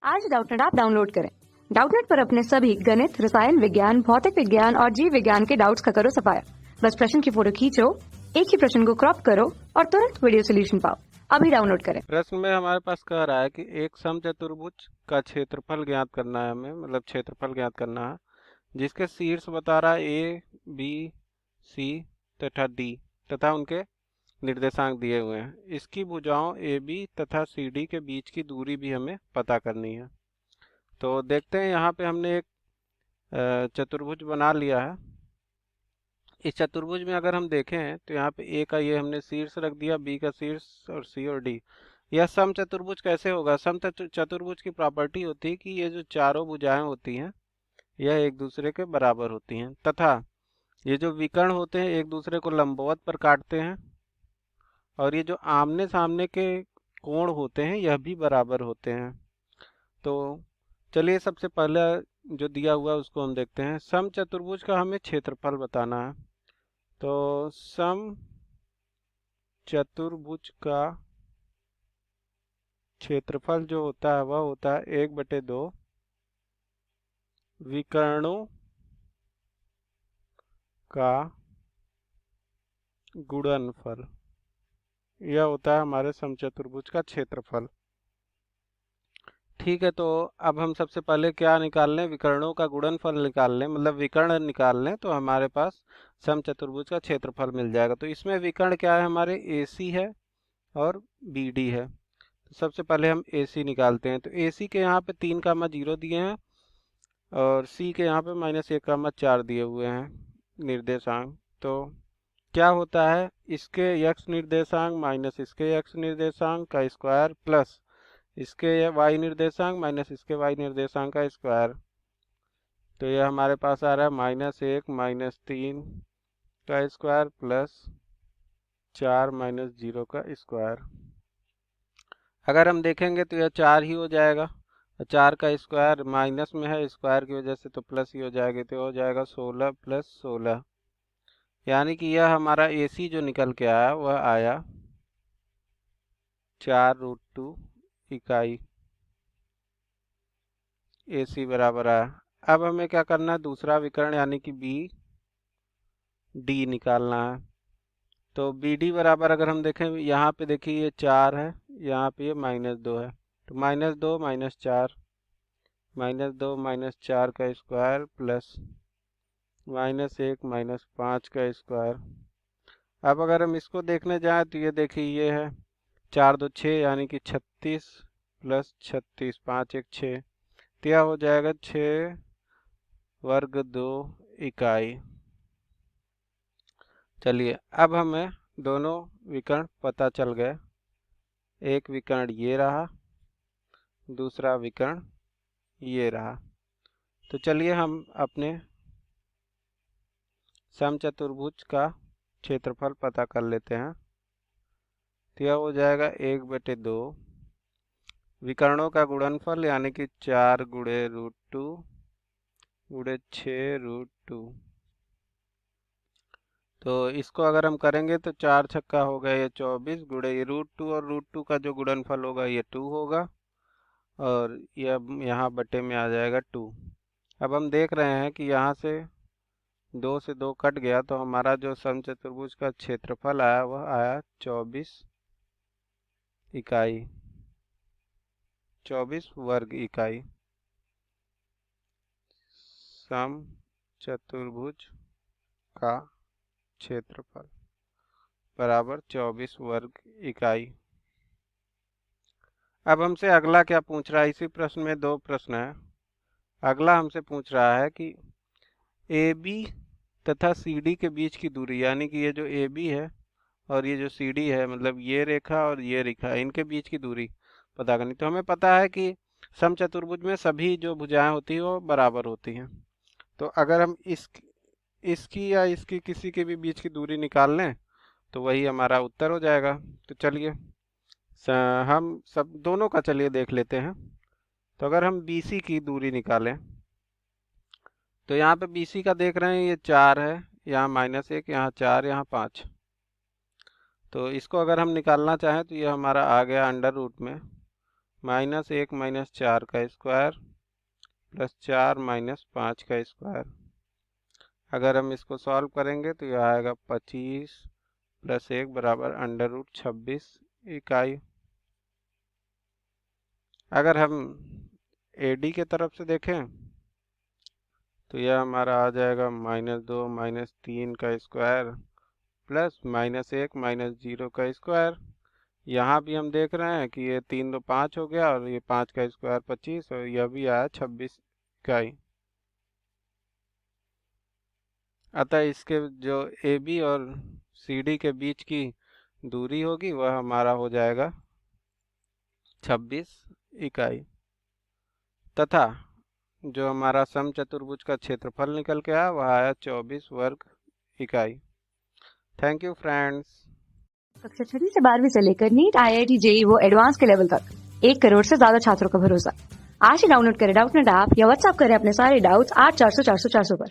आज Doubtnut app download करें। Doubtnut पर अपने सभी गणित, रसायन विज्ञान, भौतिक विज्ञान और जीव विज्ञान के डाउट्स का करो सफाया। बस प्रश्न की फोटो खींचो, एक ही प्रश्न को क्रॉप करो और तुरंत वीडियो सोल्यूशन पाओ। अभी डाउनलोड करें। प्रश्न में हमारे पास कह रहा है कि एक समचतुर्भुज का क्षेत्रफल ज्ञात करना है, हमें मतलब क्षेत्रफल ज्ञात करना है, जिसके शीर्ष बता रहा है ए, बी, सी तथा डी तथा उनके निर्देशांक दिए हुए हैं। इसकी भुजाओं ए बी तथा सी डी के बीच की दूरी भी हमें पता करनी है। तो देखते हैं, यहाँ पे हमने एक चतुर्भुज बना लिया है। इस चतुर्भुज में अगर हम देखें तो यहाँ पे ए का ये हमने शीर्ष रख दिया, बी का शीर्ष और सी और डी। यह समचतुर्भुज कैसे होगा? समचतुर्भुज की प्रॉपर्टी होती है कि ये जो चारों भुजाएं होती हैं यह एक दूसरे के बराबर होती हैं तथा ये जो विकर्ण होते हैं एक दूसरे को लंबवत पर काटते हैं और ये जो आमने सामने के कोण होते हैं यह भी बराबर होते हैं। तो चलिए सबसे पहले जो दिया हुआ है उसको हम देखते हैं। समचतुर्भुज का हमें क्षेत्रफल बताना है। तो सम चतुर्भुज का क्षेत्रफल जो होता है वह होता है 1/2 विकर्णों का गुणनफल। यह होता है हमारे समचतुर्भुज का क्षेत्रफल। ठीक है, तो अब हम सबसे पहले क्या निकाल लें? विकर्णों का गुणनफल निकाल लें, मतलब विकर्ण निकाल लें, तो हमारे पास समचतुर्भुज का क्षेत्रफल मिल जाएगा। तो इसमें विकर्ण क्या है? हमारे AC है और BD है। तो सबसे पहले हम AC निकालते हैं। तो AC के यहाँ पे 3,0 दिए हैं और C के यहाँ पे -1,4 दिए हुए हैं निर्देशांक। तो क्या होता है? इसके x निर्देशांक माइनस इसके x निर्देशांक का स्क्वायर प्लस इसके y निर्देशांक माइनस इसके y निर्देशांक का स्क्वायर। तो यह हमारे पास आ रहा है -1 -3 का स्क्वायर प्लस 4 -0 का स्क्वायर। अगर हम देखेंगे तो यह 4 ही हो जाएगा। 4 का स्क्वायर माइनस में है, स्क्वायर की वजह से तो प्लस ही हो जाएगी। तो हो जाएगा 16 + 16, यानी कि यह हमारा AC जो निकल के आया वह आया 4√2 इकाई। AC बराबर आया। अब हमें क्या करना है? दूसरा विकर्ण यानी कि BD निकालना है। तो BD बराबर अगर हम देखें, यहाँ पे देखिए ये 4 है, यहाँ पे ये -2 है। तो -2 -4 -2 -4 का स्क्वायर प्लस -1 -5 का स्क्वायर। अब अगर हम इसको देखने जाएं तो ये देखिए ये है 4 2 6, यानी कि 36 + 36, 5 1 6। तो यह हो जाएगा 6√2 इकाई। चलिए, अब हमें दोनों विकर्ण पता चल गए। एक विकर्ण ये रहा, दूसरा विकर्ण ये रहा। तो चलिए हम अपने समचतुर्भुज का क्षेत्रफल पता कर लेते हैं। तो यह हो जाएगा 1/2 विकर्णों का गुणनफल, यानी कि 4 × √2 × 6√2। तो इसको अगर हम करेंगे तो 4 छक्का हो गया ये 24 गुणे ये √2 और √2 का जो गुणनफल होगा ये 2 होगा और यह यहाँ बटे में आ जाएगा 2। अब हम देख रहे हैं कि यहाँ से 2 से 2 कट गया, तो हमारा जो समचतुर्भुज का क्षेत्रफल आया वह आया 24 इकाई, 24 वर्ग इकाई। समचतुर्भुज का क्षेत्रफल बराबर 24 वर्ग इकाई। अब हमसे अगला क्या पूछ रहा है? इसी प्रश्न में 2 प्रश्न है। अगला हमसे पूछ रहा है कि AB तथा CD के बीच की दूरी, यानी कि ये जो AB है और ये जो CD है, मतलब ये रेखा और ये रेखा, इनके बीच की दूरी पता करनी। तो हमें पता है कि समचतुर्भुज में सभी जो भुजाएं होती हैं वो बराबर होती हैं। तो अगर हम इसकी या इसकी किसी के भी बीच की दूरी निकाल लें तो वही हमारा उत्तर हो जाएगा। तो चलिए हम सब दोनों का चलिए देख लेते हैं। तो अगर हम BC की दूरी निकालें तो यहाँ पे BC का देख रहे हैं ये 4 है, यहाँ -1, यहाँ 4, यहाँ 5। तो इसको अगर हम निकालना चाहें तो ये हमारा आ गया अंडर रूट में -1 - 4 का स्क्वायर प्लस 4 - 5 का स्क्वायर। अगर हम इसको सॉल्व करेंगे तो यह आएगा 25 + 1 बराबर √26 इकाई। अगर हम AD के तरफ से देखें तो यह हमारा आ जाएगा -2 - 3 का स्क्वायर प्लस -1 - 0 का स्क्वायर। यहाँ भी हम देख रहे हैं कि ये 3 2 5 हो गया और ये 5 का स्क्वायर 25 और यह भी आया 26 इकाई। अतः इसके जो AB और CD के बीच की दूरी होगी वह हमारा हो जाएगा 26 इकाई। तथा जो हमारा समचतुर्भुज का क्षेत्रफल निकल के आया वह आया 24 वर्ग इकाई। Thank you friends. कक्षा 6 से 12वीं से लेकर नीट, IIT, JEE वो एडवांस के लेवल तक 1 करोड़ से ज्यादा छात्रों का भरोसा। आज ही डाउनलोड करें डाउटनेट ऐप या व्हाट्सएप करें अपने सारे डाउट्स 8400 400 400 पर।